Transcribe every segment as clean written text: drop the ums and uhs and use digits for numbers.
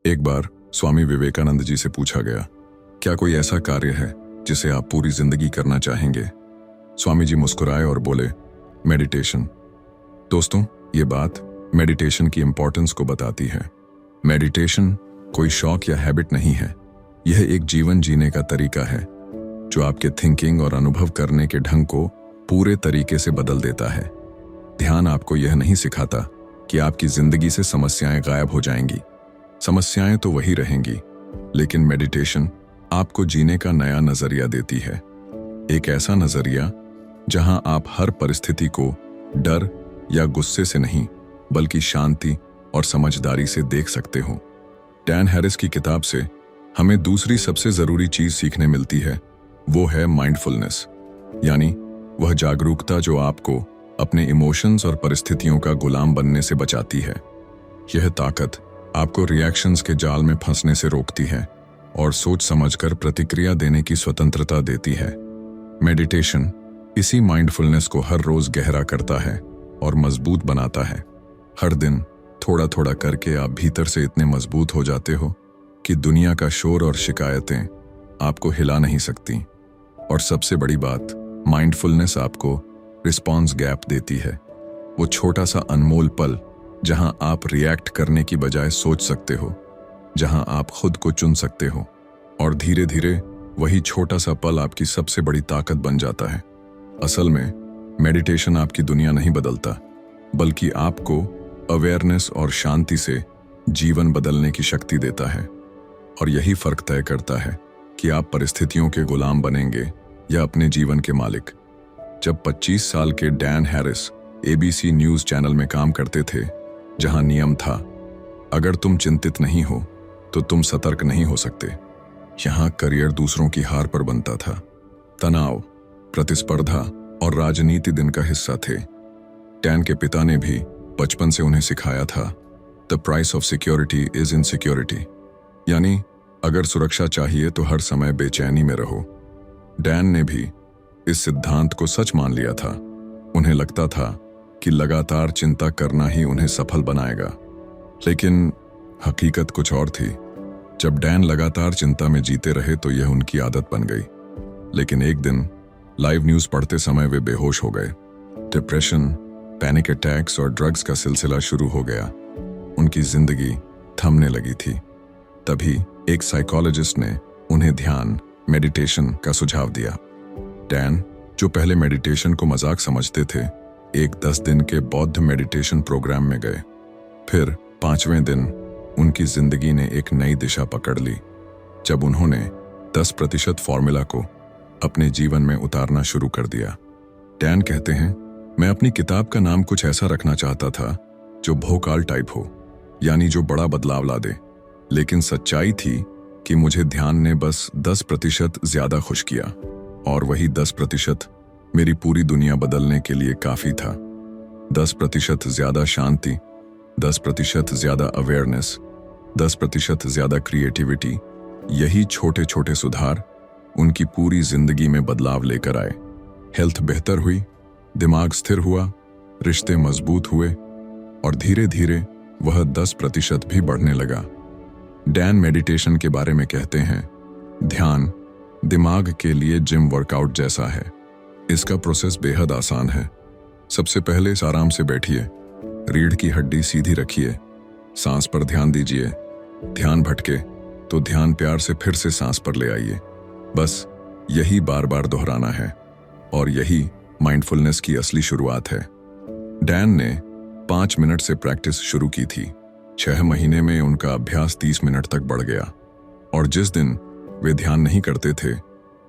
एक बार स्वामी विवेकानंद जी से पूछा गया, क्या कोई ऐसा कार्य है जिसे आप पूरी जिंदगी करना चाहेंगे? स्वामी जी मुस्कुराए और बोले, मेडिटेशन। दोस्तों, ये बात मेडिटेशन की इंपॉर्टेंस को बताती है। मेडिटेशन कोई शौक या हैबिट नहीं है, यह एक जीवन जीने का तरीका है जो आपके थिंकिंग और अनुभव करने के ढंग को पूरे तरीके से बदल देता है। ध्यान आपको यह नहीं सिखाता कि आपकी जिंदगी से समस्याएं गायब हो जाएंगी। समस्याएं तो वही रहेंगी, लेकिन मेडिटेशन आपको जीने का नया नजरिया देती है। एक ऐसा नजरिया जहां आप हर परिस्थिति को डर या गुस्से से नहीं, बल्कि शांति और समझदारी से देख सकते हो। डैन हैरिस की किताब से हमें दूसरी सबसे जरूरी चीज सीखने मिलती है, वो है माइंडफुलनेस, यानी वह जागरूकता जो आपको अपने इमोशंस और परिस्थितियों का गुलाम बनने से बचाती है। यह ताकत आपको रिएक्शंस के जाल में फंसने से रोकती है और सोच समझकर प्रतिक्रिया देने की स्वतंत्रता देती है। मेडिटेशन इसी माइंडफुलनेस को हर रोज गहरा करता है और मजबूत बनाता है। हर दिन थोड़ा थोड़ा करके आप भीतर से इतने मजबूत हो जाते हो कि दुनिया का शोर और शिकायतें आपको हिला नहीं सकती। और सबसे बड़ी बात, माइंडफुलनेस आपको रिस्पॉन्स गैप देती है, वो छोटा सा अनमोल पल जहां आप रिएक्ट करने की बजाय सोच सकते हो, जहां आप खुद को चुन सकते हो, और धीरे धीरे वही छोटा सा पल आपकी सबसे बड़ी ताकत बन जाता है। असल में मेडिटेशन आपकी दुनिया नहीं बदलता, बल्कि आपको अवेयरनेस और शांति से जीवन बदलने की शक्ति देता है। और यही फर्क तय करता है कि आप परिस्थितियों के गुलाम बनेंगे या अपने जीवन के मालिक। जब 25 साल के Dan Harris ABC news channel में काम करते थे, जहां नियम था, अगर तुम चिंतित नहीं हो तो तुम सतर्क नहीं हो सकते, यहां करियर दूसरों की हार पर बनता था। तनाव, प्रतिस्पर्धा और राजनीति दिन का हिस्सा थे। डैन के पिता ने भी बचपन से उन्हें सिखाया था, the price of security is insecurity, यानी अगर सुरक्षा चाहिए तो हर समय बेचैनी में रहो। डैन ने भी इस सिद्धांत को सच मान लिया था। उन्हें लगता था कि लगातार चिंता करना ही उन्हें सफल बनाएगा, लेकिन हकीकत कुछ और थी। जब डैन लगातार चिंता में जीते रहे तो यह उनकी आदत बन गई। लेकिन एक दिन लाइव न्यूज पढ़ते समय वे बेहोश हो गए। डिप्रेशन, पैनिक अटैक्स और ड्रग्स का सिलसिला शुरू हो गया। उनकी जिंदगी थमने लगी थी। तभी एक साइकोलॉजिस्ट ने उन्हें ध्यान, मेडिटेशन का सुझाव दिया। डैन, जो पहले मेडिटेशन को मजाक समझते थे, एक 10 दिन के बौद्ध मेडिटेशन प्रोग्राम में गए। फिर 5वें दिन उनकी जिंदगी ने एक नई दिशा पकड़ ली, जब उन्होंने 10% फॉर्मूला को अपने जीवन में उतारना शुरू कर दिया। डैन कहते हैं, मैं अपनी किताब का नाम कुछ ऐसा रखना चाहता था जो भोकाल टाइप हो, यानी जो बड़ा बदलाव ला दे। लेकिन सच्चाई थी कि मुझे ध्यान ने बस 10% ज्यादा खुश किया, और वही 10% मेरी पूरी दुनिया बदलने के लिए काफी था। 10% ज्यादा शांति, 10% ज्यादा अवेयरनेस, 10% ज्यादा क्रिएटिविटी, यही छोटे छोटे सुधार उनकी पूरी जिंदगी में बदलाव लेकर आए। हेल्थ बेहतर हुई, दिमाग स्थिर हुआ, रिश्ते मजबूत हुए, और धीरे धीरे वह 10% भी बढ़ने लगा। डैन मेडिटेशन के बारे में कहते हैं, ध्यान दिमाग के लिए जिम वर्कआउट जैसा है। इसका प्रोसेस बेहद आसान है। सबसे पहले आराम से बैठिए, रीढ़ की हड्डी सीधी रखिए, सांस पर ध्यान दीजिए। ध्यान भटके तो ध्यान प्यार से फिर से सांस पर ले आइए। बस यही बार बार दोहराना है, और यही माइंडफुलनेस की असली शुरुआत है। डैन ने 5 मिनट से प्रैक्टिस शुरू की थी। 6 महीने में उनका अभ्यास 30 मिनट तक बढ़ गया, और जिस दिन वे ध्यान नहीं करते थे,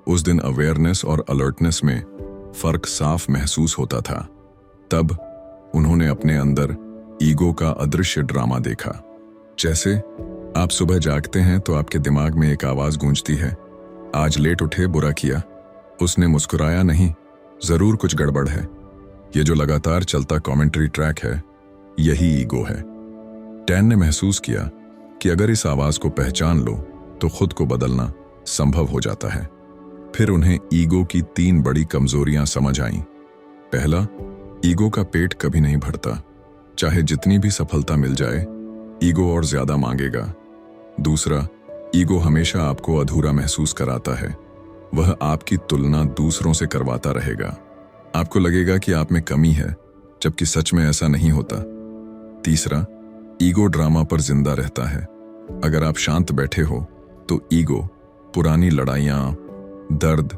उस दिन अवेयरनेस और अलर्टनेस में फर्क साफ महसूस होता था। तब उन्होंने अपने अंदर ईगो का अदृश्य ड्रामा देखा। जैसे आप सुबह जागते हैं तो आपके दिमाग में एक आवाज गूंजती है, आज लेट उठे, बुरा किया, उसने मुस्कुराया नहीं, जरूर कुछ गड़बड़ है। ये जो लगातार चलता कमेंट्री ट्रैक है, यही ईगो है। डैन ने महसूस किया कि अगर इस आवाज को पहचान लो तो खुद को बदलना संभव हो जाता है। फिर उन्हें ईगो की 3 बड़ी कमजोरियां समझ आईं। पहला, ईगो का पेट कभी नहीं भरता। चाहे जितनी भी सफलता मिल जाए, ईगो और ज्यादा मांगेगा। दूसरा, ईगो हमेशा आपको अधूरा महसूस कराता है। वह आपकी तुलना दूसरों से करवाता रहेगा। आपको लगेगा कि आप में कमी है, जबकि सच में ऐसा नहीं होता। तीसरा, ईगो ड्रामा पर जिंदा रहता है। अगर आप शांत बैठे हो तो ईगो पुरानी लड़ाइयां, दर्द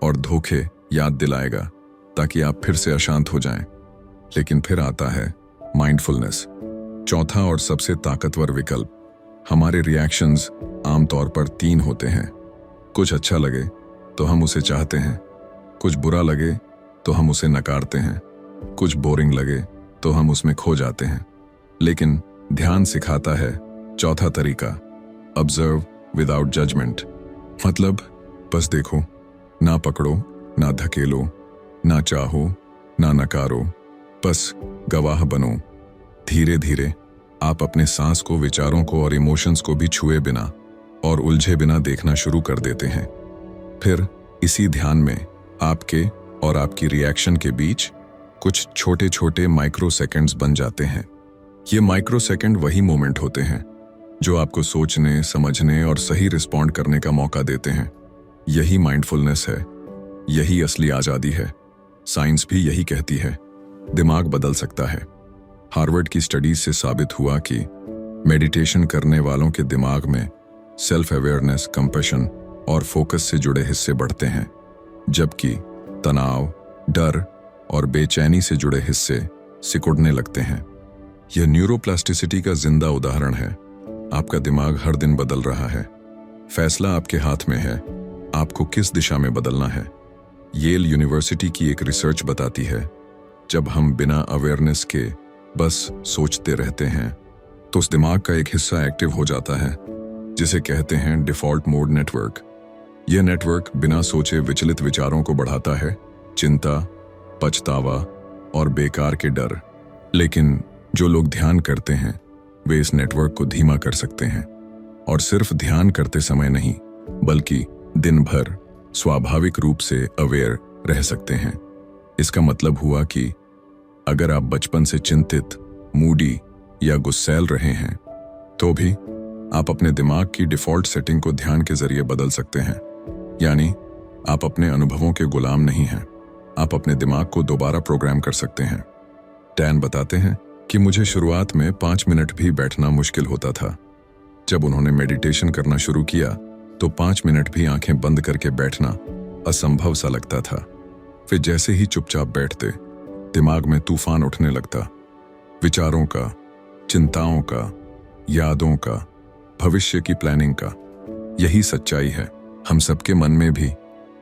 और धोखे याद दिलाएगा ताकि आप फिर से अशांत हो जाएं। लेकिन फिर आता है माइंडफुलनेस, चौथा और सबसे ताकतवर विकल्प। हमारे रिएक्शंस आमतौर पर 3 होते हैं। कुछ अच्छा लगे तो हम उसे चाहते हैं, कुछ बुरा लगे तो हम उसे नकारते हैं, कुछ बोरिंग लगे तो हम उसमें खो जाते हैं। लेकिन ध्यान सिखाता है चौथा तरीका, ऑब्जर्व विदाउट जजमेंट। मतलब बस देखो, ना पकड़ो, ना धकेलो, ना चाहो, ना नकारो, बस गवाह बनो। धीरे धीरे आप अपने सांस को, विचारों को और इमोशंस को भी छुए बिना और उलझे बिना देखना शुरू कर देते हैं। फिर इसी ध्यान में आपके और आपकी रिएक्शन के बीच कुछ छोटे छोटे माइक्रो सेकेंड्स बन जाते हैं। ये माइक्रो सेकेंड वही मोमेंट होते हैं जो आपको सोचने, समझने और सही रिस्पॉन्ड करने का मौका देते हैं। यही माइंडफुलनेस है, यही असली आज़ादी है। साइंस भी यही कहती है, दिमाग बदल सकता है। हार्वर्ड की स्टडीज से साबित हुआ कि मेडिटेशन करने वालों के दिमाग में सेल्फ अवेयरनेस, कंपैशन और फोकस से जुड़े हिस्से बढ़ते हैं, जबकि तनाव, डर और बेचैनी से जुड़े हिस्से सिकुड़ने लगते हैं। यह न्यूरोप्लास्टिसिटी का जिंदा उदाहरण है। आपका दिमाग हर दिन बदल रहा है। फैसला आपके हाथ में है, आपको किस दिशा में बदलना है। येल यूनिवर्सिटी की एक रिसर्च बताती है, जब हम बिना अवेयरनेस के बस सोचते रहते हैं तो उस दिमाग का एक हिस्सा एक्टिव हो जाता है जिसे कहते हैं डिफॉल्ट मोड नेटवर्क। यह नेटवर्क बिना सोचे विचलित विचारों को बढ़ाता है, चिंता, पछतावा और बेकार के डर। लेकिन जो लोग ध्यान करते हैं वे इस नेटवर्क को धीमा कर सकते हैं, और सिर्फ ध्यान करते समय नहीं बल्कि दिन भर स्वाभाविक रूप से अवेयर रह सकते हैं। इसका मतलब हुआ कि अगर आप बचपन से चिंतित, मूडी या गुस्सैल रहे हैं तो भी आप अपने दिमाग की डिफॉल्ट सेटिंग को ध्यान के जरिए बदल सकते हैं। यानी आप अपने अनुभवों के गुलाम नहीं हैं, आप अपने दिमाग को दोबारा प्रोग्राम कर सकते हैं। डैन बताते हैं कि मुझे शुरुआत में 5 मिनट भी बैठना मुश्किल होता था। जब उन्होंने मेडिटेशन करना शुरू किया तो 5 मिनट भी आंखें बंद करके बैठना असंभव सा लगता था। फिर जैसे ही चुपचाप बैठते, दिमाग में तूफान उठने लगता, विचारों का, चिंताओं का, यादों का, भविष्य की प्लानिंग का। यही सच्चाई है। हम सबके मन में भी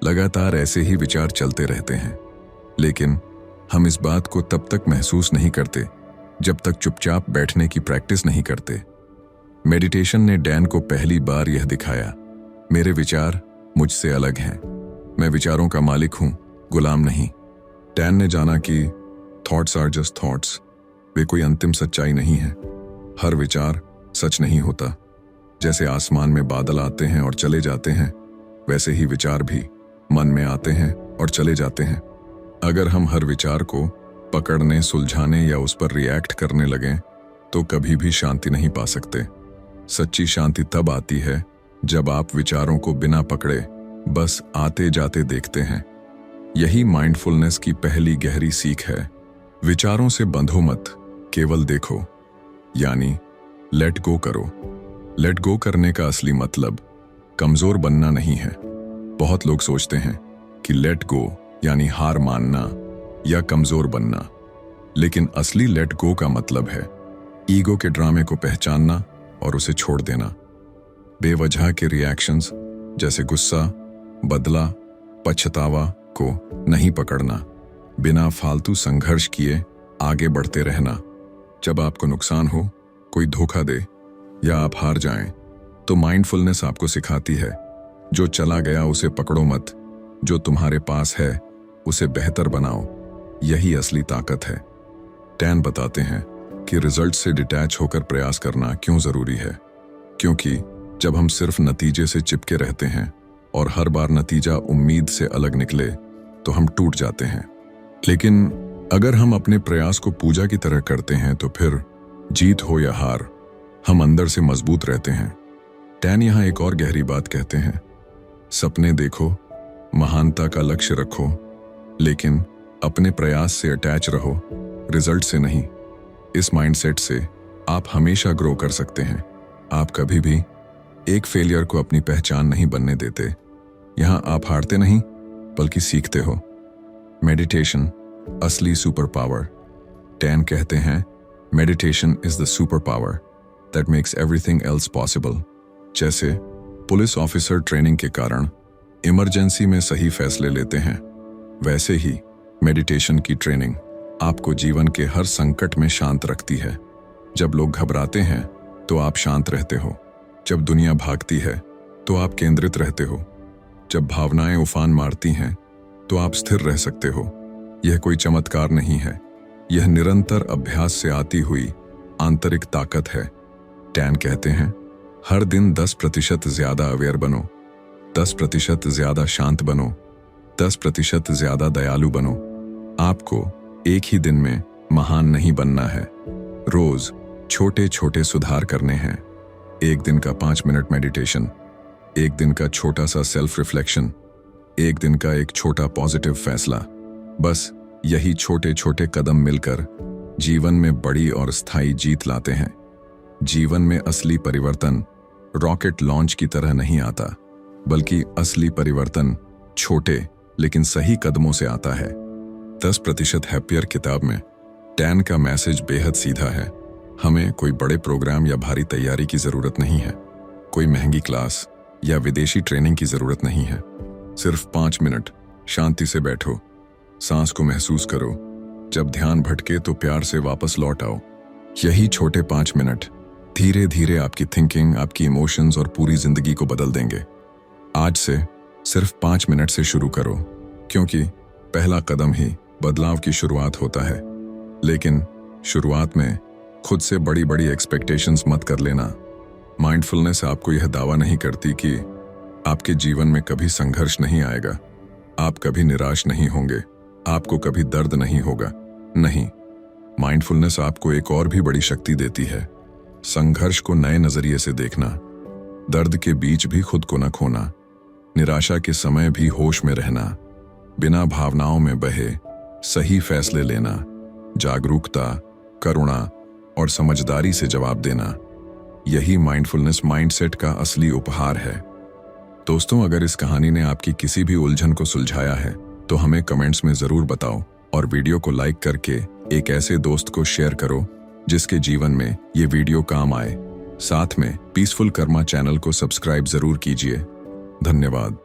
लगातार ऐसे ही विचार चलते रहते हैं, लेकिन हम इस बात को तब तक महसूस नहीं करते जब तक चुपचाप बैठने की प्रैक्टिस नहीं करते। मेडिटेशन ने डैन को पहली बार यह दिखाया, मेरे विचार मुझसे अलग हैं, मैं विचारों का मालिक हूं, गुलाम नहीं। डैन ने जाना कि थॉट्स आर जस्ट थॉट्स, वे कोई अंतिम सच्चाई नहीं है। हर विचार सच नहीं होता। जैसे आसमान में बादल आते हैं और चले जाते हैं, वैसे ही विचार भी मन में आते हैं और चले जाते हैं। अगर हम हर विचार को पकड़ने, सुलझाने या उस पर रिएक्ट करने लगें तो कभी भी शांति नहीं पा सकते। सच्ची शांति तब आती है जब आप विचारों को बिना पकड़े बस आते जाते देखते हैं। यही माइंडफुलनेस की पहली गहरी सीख है। विचारों से बंधो मत, केवल देखो। यानी लेट गो करो। लेट गो करने का असली मतलब कमजोर बनना नहीं है। बहुत लोग सोचते हैं कि लेट गो यानी हार मानना या कमजोर बनना, लेकिन असली लेट गो का मतलब है ईगो के ड्रामे को पहचानना और उसे छोड़ देना। बेवजह के रिएक्शंस जैसे गुस्सा, बदला, पछतावा को नहीं पकड़ना। बिना फालतू संघर्ष किए आगे बढ़ते रहना। जब आपको नुकसान हो, कोई धोखा दे या आप हार जाएं, तो माइंडफुलनेस आपको सिखाती है, जो चला गया उसे पकड़ो मत, जो तुम्हारे पास है उसे बेहतर बनाओ। यही असली ताकत है। डैन बताते हैं कि रिजल्ट से डिटैच होकर प्रयास करना क्यों जरूरी है। क्योंकि जब हम सिर्फ नतीजे से चिपके रहते हैं और हर बार नतीजा उम्मीद से अलग निकले तो हम टूट जाते हैं। लेकिन अगर हम अपने प्रयास को पूजा की तरह करते हैं तो फिर जीत हो या हार, हम अंदर से मजबूत रहते हैं। टैन यहाँ एक और गहरी बात कहते हैं। सपने देखो, महानता का लक्ष्य रखो, लेकिन अपने प्रयास से अटैच रहो, रिजल्ट से नहीं। इस माइंडसेट से आप हमेशा ग्रो कर सकते हैं। आप कभी भी एक फेलियर को अपनी पहचान नहीं बनने देते। यहाँ आप हारते नहीं बल्कि सीखते हो। मेडिटेशन असली सुपर पावर। टैन कहते हैं, meditation is the super power that makes everything else possible. जैसे पुलिस ऑफिसर ट्रेनिंग के कारण इमरजेंसी में सही फैसले लेते हैं, वैसे ही मेडिटेशन की ट्रेनिंग आपको जीवन के हर संकट में शांत रखती है। जब लोग घबराते हैं तो आप शांत रहते हो। जब दुनिया भागती है तो आप केंद्रित रहते हो। जब भावनाएं उफान मारती हैं तो आप स्थिर रह सकते हो। यह कोई चमत्कार नहीं है, यह निरंतर अभ्यास से आती हुई आंतरिक ताकत है। टैन कहते हैं, हर दिन 10% ज्यादा अवेयर बनो, 10% ज्यादा शांत बनो, 10% ज्यादा दयालु बनो। आपको एक ही दिन में महान नहीं बनना है, रोज छोटे छोटे सुधार करने हैं। एक दिन का 5 मिनट मेडिटेशन, एक दिन का छोटा सा सेल्फ रिफ्लेक्शन, एक दिन का एक छोटा पॉजिटिव फैसला। बस यही छोटे छोटे कदम मिलकर जीवन में बड़ी और स्थायी जीत लाते हैं। जीवन में असली परिवर्तन रॉकेट लॉन्च की तरह नहीं आता, बल्कि असली परिवर्तन छोटे लेकिन सही कदमों से आता है। 10% हैप्पियर किताब में टैन का मैसेज बेहद सीधा है। हमें कोई बड़े प्रोग्राम या भारी तैयारी की जरूरत नहीं है, कोई महंगी क्लास या विदेशी ट्रेनिंग की जरूरत नहीं है। सिर्फ 5 मिनट शांति से बैठो, सांस को महसूस करो। जब ध्यान भटके तो प्यार से वापस लौट आओ। यही छोटे 5 मिनट धीरे धीरे आपकी थिंकिंग, आपकी इमोशंस और पूरी जिंदगी को बदल देंगे। आज से सिर्फ 5 मिनट से शुरू करो, क्योंकि पहला कदम ही बदलाव की शुरुआत होता है। लेकिन शुरुआत में खुद से बड़ी बड़ी एक्सपेक्टेशंस मत कर लेना। माइंडफुलनेस आपको यह दावा नहीं करती कि आपके जीवन में कभी संघर्ष नहीं आएगा, आप कभी निराश नहीं होंगे, आपको कभी दर्द नहीं होगा। नहीं, माइंडफुलनेस आपको एक और भी बड़ी शक्ति देती है, संघर्ष को नए नजरिए से देखना, दर्द के बीच भी खुद को न खोना, निराशा के समय भी होश में रहना, बिना भावनाओं में बहे सही फैसले लेना, जागरूकता, करुणा और समझदारी से जवाब देना। यही माइंडफुलनेस माइंडसेट का असली उपहार है। दोस्तों, अगर इस कहानी ने आपकी किसी भी उलझन को सुलझाया है तो हमें कमेंट्स में जरूर बताओ, और वीडियो को लाइक करके एक ऐसे दोस्त को शेयर करो जिसके जीवन में ये वीडियो काम आए। साथ में पीसफुल कर्मा चैनल को सब्सक्राइब जरूर कीजिए। धन्यवाद।